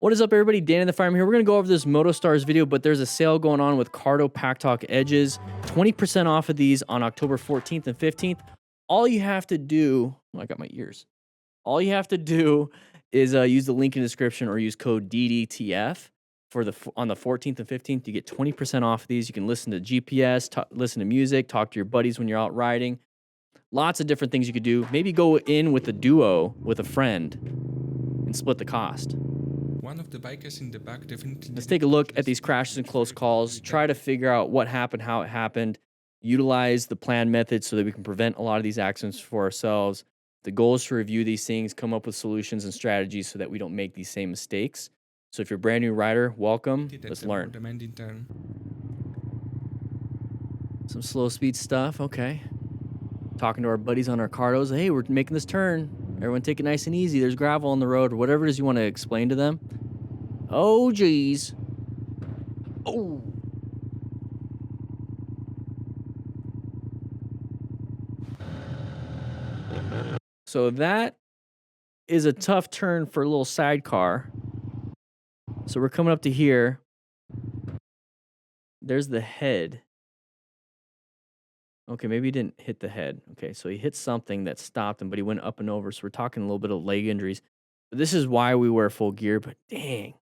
What is up, everybody? DanDanTheFireman here. We're going to go over this MotoStars video, but there's a sale going on with Cardo Pack Talk Edges. 20% off of these on October 14th and 15th. All you have to do... Oh, I got my ears. All you have to do is use the link in the description or use code DDTF on the 14th and 15th. You get 20% off of these. You can listen to GPS, listen to music, talk to your buddies when you're out riding. Lots of different things you could do. Maybe go in with a duo with a friend and split the cost. One of the bikers in the back definitely. Let's take a look at these crashes and close calls. Try to figure out what happened, how it happened. Utilize the plan method so that we can prevent a lot of these accidents for ourselves. The goal is to review these things, come up with solutions and strategies so that we don't make these same mistakes. So if you're a brand new rider, welcome. Let's learn. Some slow speed stuff. Okay. Talking to our buddies on our Cardos. Hey, we're making this turn. Everyone take it nice and easy. There's gravel on the road or whatever it is you want to explain to them. Oh, geez. Oh. So that is a tough turn for a little sidecar. So we're coming up to here. There's the head. Okay, maybe he didn't hit the head. Okay, so he hit something that stopped him, but he went up and over. So we're talking a little bit of leg injuries. But this is why we wear full gear, but dang.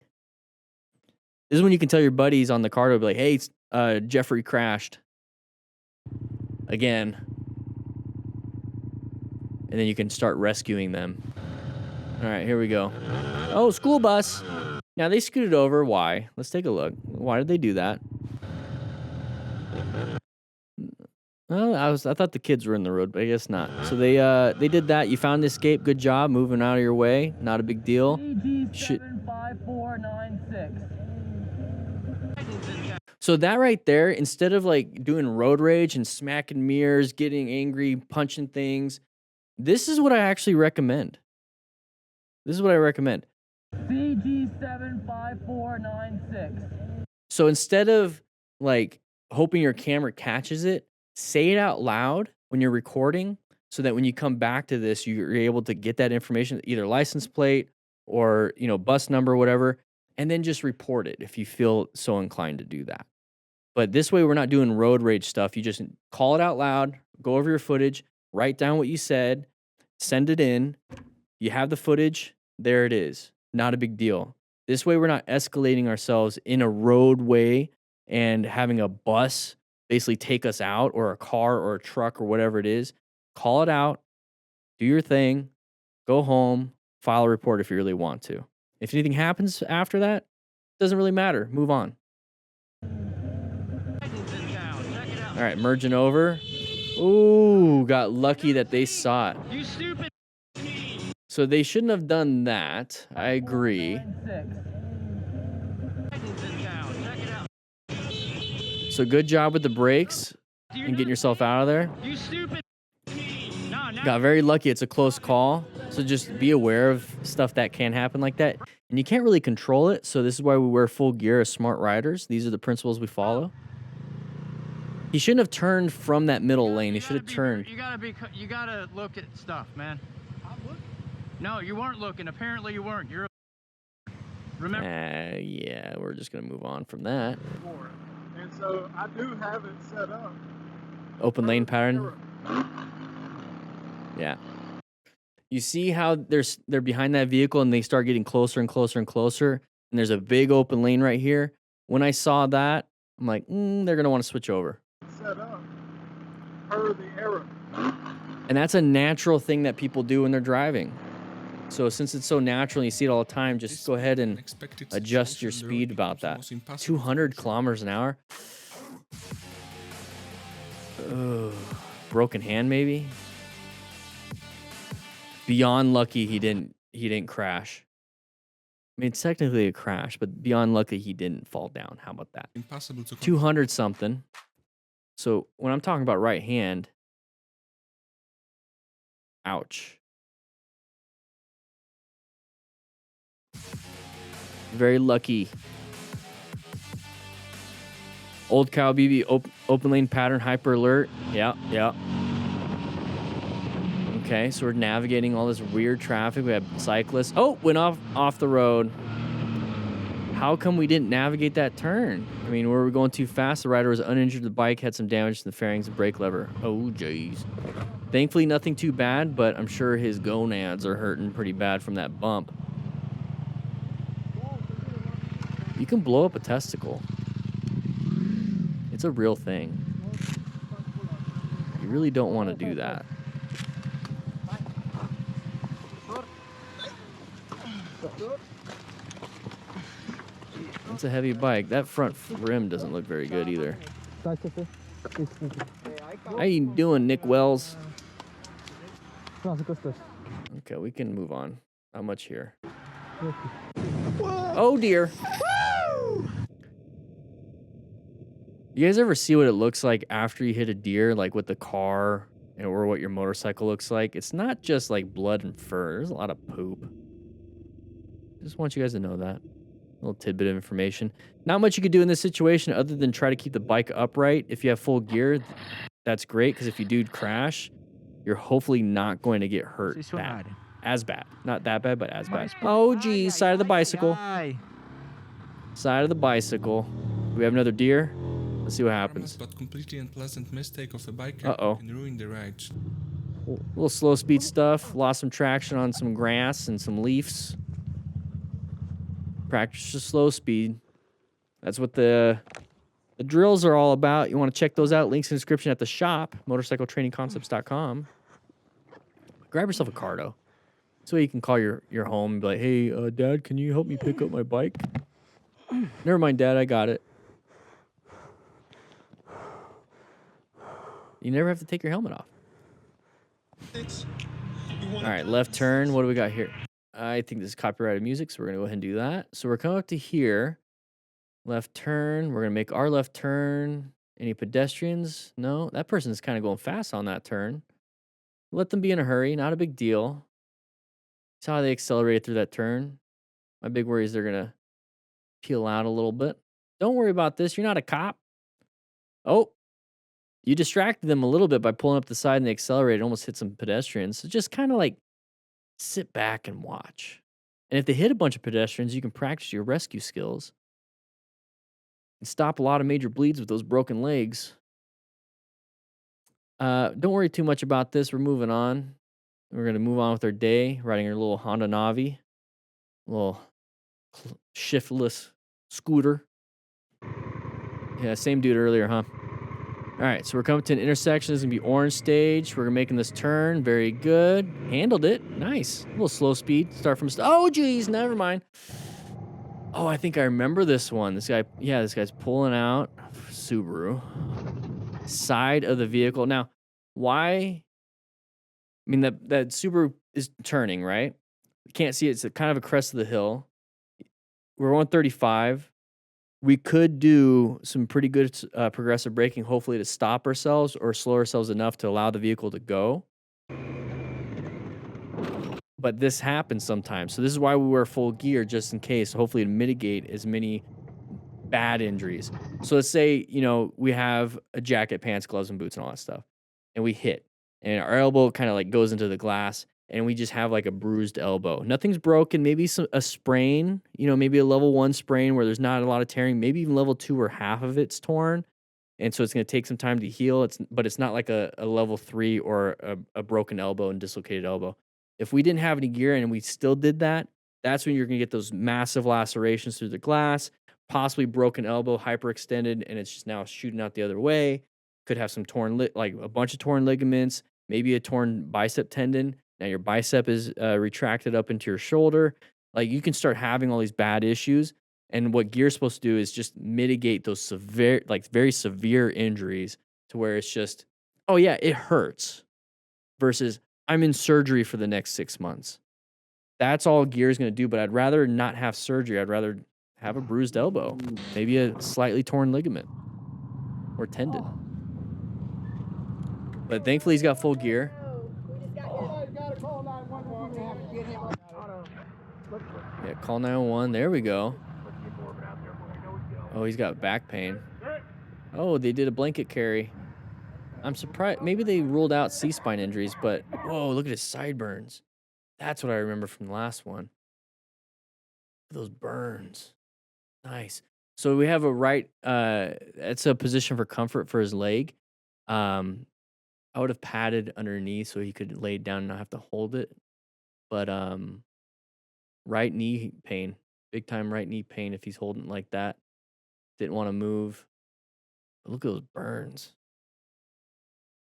This is when you can tell your buddies on the Cardo, be like, hey, Jeffrey crashed. Again. And then you can start rescuing them. All right, here we go. Oh, school bus. Now, they scooted over. Why? Let's take a look. Why did they do that? Well, I thought the kids were in the road, but I guess not. So they did that. You found the escape. Good job moving out of your way. Not a big deal. So that right there, instead of like doing road rage and smacking mirrors, getting angry, punching things, this is what I actually recommend. This is what I recommend. CG75496. So instead of like hoping your camera catches it, say it out loud when you're recording so that when you come back to this, you're able to get that information, either license plate or, bus number, whatever, and then just report it if you feel so inclined to do that. But this way, we're not doing road rage stuff. You just call it out loud, go over your footage, write down what you said, send it in. You have the footage. There it is. Not a big deal. This way, we're not escalating ourselves in a roadway and having a bus basically take us out, or a car or a truck or whatever it is. Call it out, do your thing, go home, file a report if you really want to. If anything happens after that, doesn't really matter. Move on. All right, merging over. Ooh, got lucky that they saw it. You stupid. So they shouldn't have done that. I agree. So good job with the brakes and getting yourself out of there. You stupid. Got very lucky. It's a close call. So just be aware of stuff that can happen like that. And you can't really control it. So this is why we wear full gear as smart riders. These are the principles we follow. He shouldn't have turned from that middle lane. He should have turned. You gotta look at stuff, man. I'm looking. No, you weren't looking. Apparently you weren't. You're remember. Yeah, we're just gonna move on from that. And so I do have it set up. Open lane pattern. Yeah. You see how they're behind that vehicle and they start getting closer and closer and closer. And there's a big open lane right here. When I saw that, I'm like, they're gonna want to switch over. Set up per the error. And that's a natural thing that people do when they're driving. So since it's so natural and you see it all the time, just go ahead and adjust your speed about that. 200 kilometers an hour. Broken hand maybe. Beyond lucky he didn't crash. I mean, it's technically a crash, but beyond lucky he didn't fall down. How about that? 200 something. So when I'm talking about right hand, ouch. Very lucky. Old cow BB open lane pattern hyper alert. Yeah. Okay, so we're navigating all this weird traffic. We have cyclists. Oh, went off the road. How come we didn't navigate that turn? I mean, were we going too fast? The rider was uninjured. The bike had some damage to the fairings and brake lever. Oh, jeez. Thankfully, nothing too bad, but I'm sure his gonads are hurting pretty bad from that bump. You can blow up a testicle. It's a real thing. You really don't want to do that. It's a heavy bike. That front rim doesn't look very good either. How you doing, Nick Wells? Okay, we can move on. Not much here. Oh dear. You guys ever see what it looks like after you hit a deer, like with the car, or what your motorcycle looks like? It's not just like blood and fur. There's a lot of poop. Just want you guys to know that. A little tidbit of information. Not much you could do in this situation other than try to keep the bike upright. If you have full gear, that's great, because if you do crash, you're hopefully not going to get hurt bad. As bad. Not that bad, but as bad. Oh, geez. Side of the bicycle. Side of the bicycle. Do we have another deer? Let's see what happens. But completely unpleasant mistake of a biker Uh-oh. can ruin the ride. A little slow speed stuff. Lost some traction on some grass and some leaves. Practice the slow speed. That's what the drills are all about. You want to check those out. Links in the description at the shop, motorcycletrainingconcepts.com. Grab yourself a Cardo. So you can call your home and be like, hey, Dad, can you help me pick up my bike? Never mind, Dad, I got it. You never have to take your helmet off. All right, left turn. What do we got here? I think this is copyrighted music, so we're going to go ahead and do that. So we're coming up to here. Left turn. We're going to make our left turn. Any pedestrians? No, that person's kind of going fast on that turn. Let them be in a hurry. Not a big deal. See how they accelerated through that turn? My big worry is they're going to peel out a little bit. Don't worry about this. You're not a cop. Oh, you distracted them a little bit by pulling up the side and they accelerated. Almost hit some pedestrians. So just kind of like sit back and watch. And if they hit a bunch of pedestrians, you can practice your rescue skills and stop a lot of major bleeds with those broken legs. Don't worry too much about this. We're moving on. We're going to move on with our day, riding our little Honda Navi, little shiftless scooter. Yeah, same dude earlier, huh? All right, so we're coming to an intersection. This is going to be orange stage. We're making this turn. Very good. Handled it. Nice. A little slow speed. Start from... Oh, geez. Never mind. Oh, I think I remember this one. This guy's pulling out Subaru. Side of the vehicle. Now, why... I mean, that Subaru is turning, right? You can't see it. It's kind of a crest of the hill. We're on 35. We could do some pretty good progressive braking, hopefully to stop ourselves or slow ourselves enough to allow the vehicle to go. But this happens sometimes. So this is why we wear full gear, just in case, hopefully to mitigate as many bad injuries. So let's say, we have a jacket, pants, gloves, and boots and all that stuff, and we hit. And our elbow kind of like goes into the glass, and we just have like a bruised elbow. Nothing's broken. Maybe a sprain, maybe a level 1 sprain where there's not a lot of tearing. Maybe even level 2 where half of it's torn. And so it's going to take some time to heal. But it's not like a level 3 or a broken elbow and dislocated elbow. If we didn't have any gear and we still did that, that's when you're going to get those massive lacerations through the glass, possibly broken elbow, hyperextended, and it's just now shooting out the other way. Could have some like a bunch of torn ligaments, maybe a torn bicep tendon. Now your bicep is retracted up into your shoulder. Like you can start having all these bad issues. And what gear is supposed to do is just mitigate those severe, like very severe injuries to where it's just, oh yeah, it hurts versus I'm in surgery for the next 6 months. That's all gear is going to do. But I'd rather not have surgery. I'd rather have a bruised elbow, maybe a slightly torn ligament or tendon. But thankfully he's got full gear. Yeah, call 911. There we go. Oh, he's got back pain. Oh, they did a blanket carry. I'm surprised. Maybe they ruled out C-spine injuries, but whoa, look at his sideburns. That's what I remember from the last one. Those burns. Nice. So we have a right. It's a position for comfort for his leg. Um, I would have padded underneath so he could lay it down and not have to hold it. But right knee pain, big time right knee pain if he's holding it like that. Didn't want to move. Look at those burns.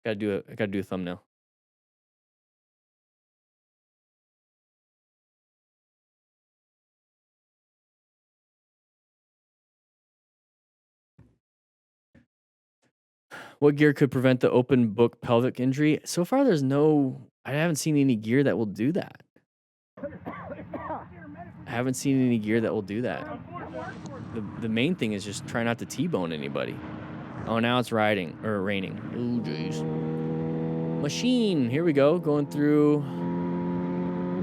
I gotta do a thumbnail. What gear could prevent the open book pelvic injury? So far, I haven't seen any gear that will do that. I haven't seen any gear that will do that. The main thing is just try not to T-bone anybody. Oh, now it's raining. Oh, jeez. Machine. Here we go. Going through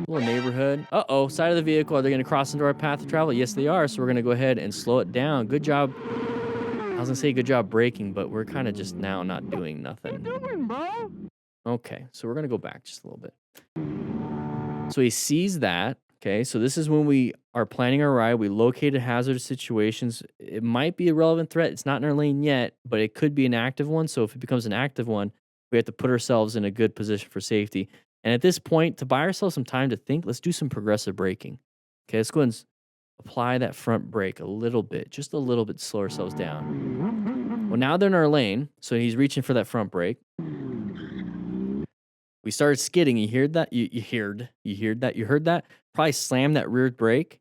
a little neighborhood. Uh-oh. Side of the vehicle. Are they going to cross into our path of travel? Yes, they are. So we're going to go ahead and slow it down. Good job. I was going to say good job braking, but we're kind of just now not doing nothing. What you doing, bro? Okay. So we're going to go back just a little bit. So he sees that. Okay, so this is when we are planning our ride. We located hazardous situations. It might be a relevant threat. It's not in our lane yet, but it could be an active one. So if it becomes an active one, we have to put ourselves in a good position for safety. And at this point, to buy ourselves some time to think, let's do some progressive braking. Okay, let's go ahead and apply that front brake a little bit, just a little bit, to slow ourselves down. Well, now they're in our lane, so he's reaching for that front brake. We started skidding. You heard that? You heard that? You heard that? Probably slam that rear brake,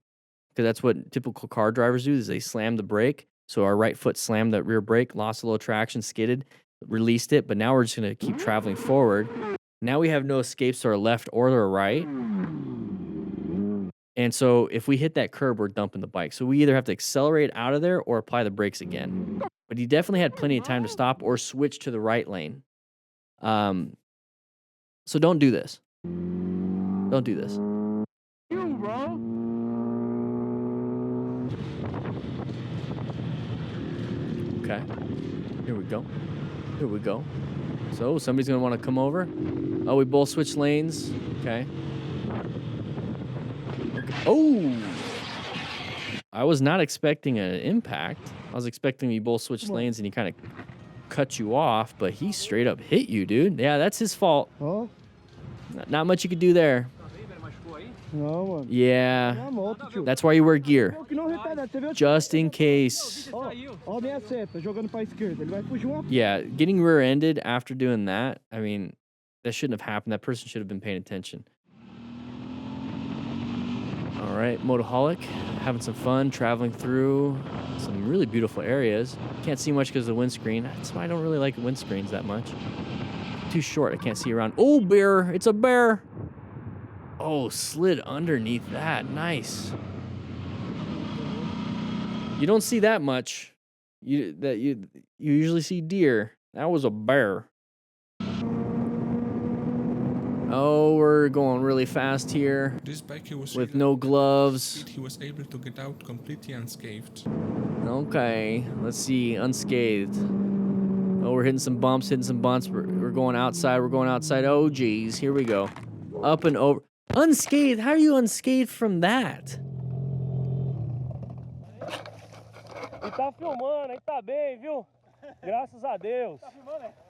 because that's what typical car drivers do, is they slam the brake. So our right foot slammed that rear brake, lost a little traction, skidded, released it, but now we're just going to keep traveling forward. Now we have no escapes to our left or to our right. And so if we hit that curb, we're dumping the bike. So we either have to accelerate out of there or apply the brakes again. But he definitely had plenty of time to stop or switch to the right lane. So don't do this. Don't do this. You, bro. Okay. Here we go. Here we go. So somebody's going to want to come over. Oh, we both switch lanes. Okay. Oh! I was not expecting an impact. I was expecting we both switch lanes and he kind of cut you off, but he straight up hit you, dude. Yeah, that's his fault. Oh. Not much you could do there. No, yeah. That's why you wear gear. Just in case. Yeah, getting rear-ended after doing that, I mean, that shouldn't have happened. That person should have been paying attention. All right, Motoholic, having some fun, traveling through some really beautiful areas. Can't see much because of the windscreen. That's why I don't really like windscreens that much. Too short, I can't see around. Oh, bear, it's a bear. Oh, slid underneath that. Nice. You don't see that much. You usually see deer. That was a bear. Oh, we're going really fast here. This bike he was with no gloves. He was able to get out completely unscathed. Okay, let's see, unscathed. Oh, we're hitting some bumps, We're going outside. Oh, geez, here we go. Up and over. Unscathed? How are you unscathed from that? E tá filmando, aí tá bem, viu? Graças a Deus.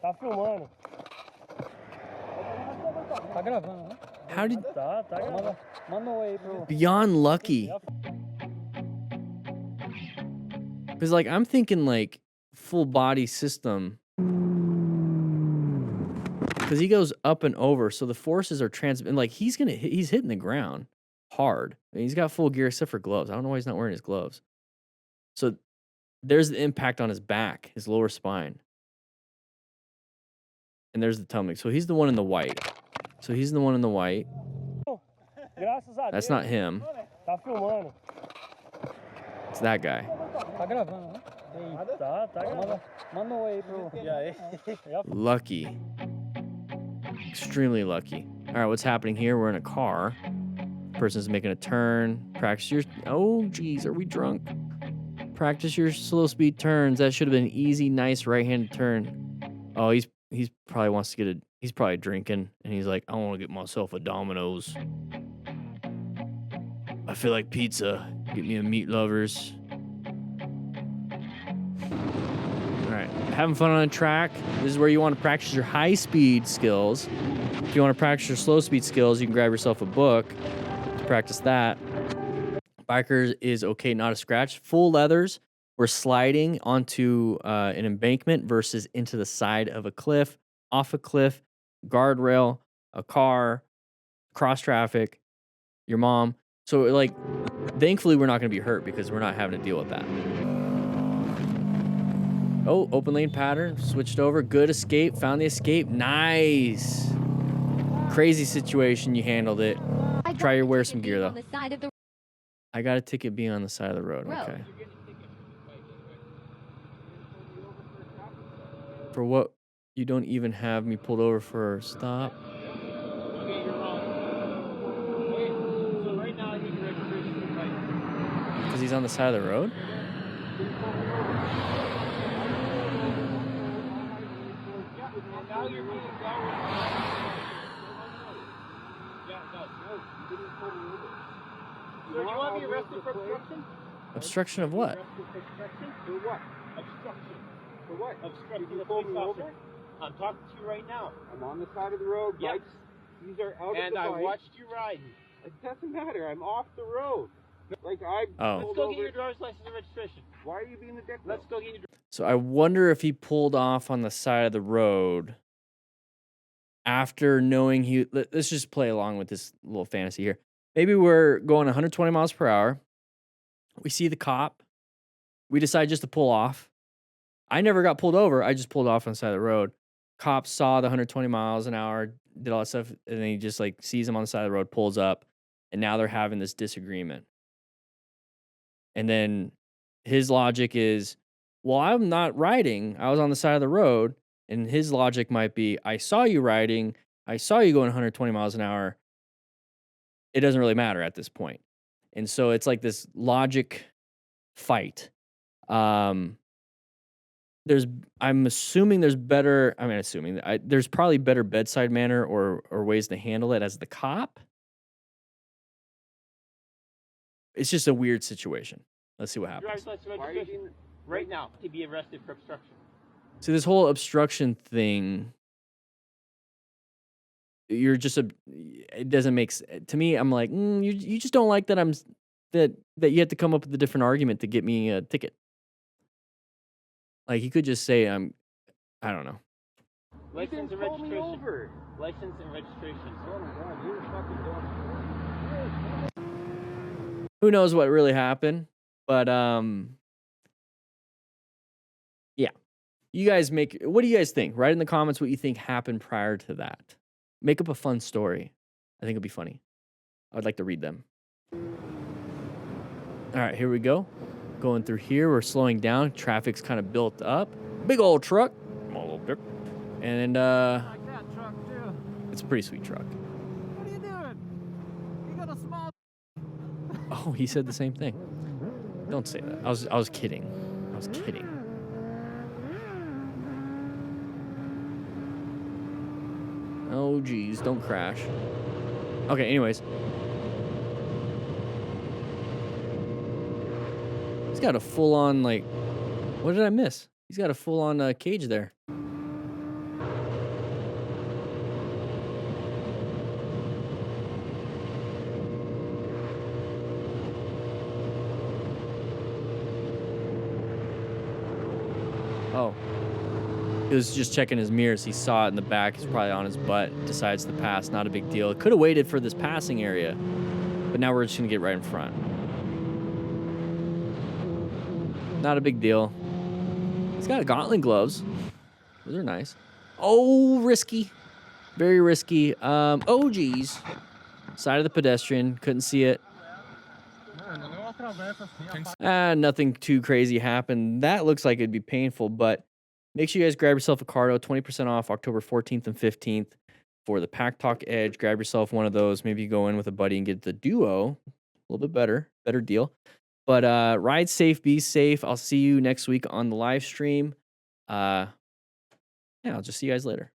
Tá filmando. Tá gravando, né? How did... Tá gravando. Manda um aí pro... Beyond lucky. Because, like, I'm thinking, like, full body system. Because he goes up and over, so the forces are like, he's hitting the ground hard. I mean, he's got full gear except for gloves. I don't know why he's not wearing his gloves. So there's the impact on his back, his lower spine. And there's the tummy. So he's the one in the white. That's not him. Tá filmando. It's that guy. Tá gravando, né? Tá gravando. Manda um aí pro... E aí? Lucky. Extremely lucky. All right, what's happening here? We're in a car. Person's making a turn. Practice your... Oh, geez, are we drunk? Practice your slow speed turns. That should have been an easy, nice right-handed turn. Oh, he's probably wants to get a... He's probably drinking, and he's like, I want to get myself a Domino's. I feel like pizza. Get me a Meat Lovers. right. Having fun on a track. This is where you want to practice your high-speed skills. If you want to practice your slow-speed skills, you can grab yourself a book to practice that. Bikers is okay, not a scratch. Full leathers. We're sliding onto an embankment versus into the side of a cliff, off a cliff, guardrail, a car, cross traffic, your mom. So, like, thankfully, we're not going to be hurt because we're not having to deal with that. Oh, open lane pattern. Switched over. Good escape. Found the escape. Nice. Crazy situation. You handled it. Try to wear some gear, though. I got a ticket being on the side of the road. Okay. For what? You don't even have me pulled over for a stop? Because he's on the side of the road? So you want to be arrested for obstruction? Obstruction of what? For what? Obstruction. For what? Obstructing the police officer. I'm talking to you right now. I'm on the side of the road. Yep. Bikes. These are out And of the I bike. watched you riding. It doesn't matter. I'm off the road. Like I. Oh. Let's go get your driver's license and registration. Why are you being a dick? Let's go get your. So I wonder if he pulled off on the side of the road after knowing he. Let's just play along with this little fantasy here. Maybe we're going 120 miles per hour. We see the cop. We decide just to pull off. I never got pulled over. I just pulled off on the side of the road. Cop saw the 120 miles an hour, did all that stuff, and then he just like sees him on the side of the road, pulls up, and now they're having this disagreement. And then his logic is, well, I'm not riding. I was on the side of the road. And his logic might be, I saw you riding. I saw you going 120 miles an hour. It doesn't really matter at this point. And so it's like this logic fight. I'm assuming there's better, there's probably better bedside manner or ways to handle it as the cop. It's just a weird situation. Let's see what happens. Driver's license and registration. Right now to be arrested for obstruction. So this whole obstruction thing, you're just it doesn't make to me. I'm like, you just don't like that that you have to come up with a different argument to get me a ticket. Like he could just say I don't know. License and registration. License and registration. Oh my God, you're fucking dumb. Who knows what really happened? But yeah. You guys what do you guys think? Write in the comments what you think happened prior to that. Make up a fun story. I think it'll be funny. I would like to read them. All right, here we go. Going through here, we're slowing down. Traffic's kind of built up. Big old truck. And Like that truck too. it's a pretty sweet truck. What are you doing? You got a small. Oh, he said the same thing. Don't say that. I was kidding. I was kidding. Oh, geez. Don't crash. Okay, anyways. He's got a full-on, like... What did I miss? He's got a full-on cage there. Oh. He was just checking his mirrors. He saw it in the back. He's probably on his butt. Decides to pass. Not a big deal. Could have waited for this passing area. But now we're just going to get right in front. Not a big deal. He's got gauntlet gloves. Those are nice. Oh, risky. Very risky. Oh, geez. Side of the pedestrian. Couldn't see it. Nothing too crazy happened. That looks like it'd be painful, but make sure you guys grab yourself a Cardo. 20% off October 14th and 15th for the Pack Talk Edge. Grab yourself one of those. Maybe you go in with a buddy and get the Duo. A little bit better deal. But ride safe, be safe. I'll see you next week on the live stream. Yeah, I'll just see you guys later.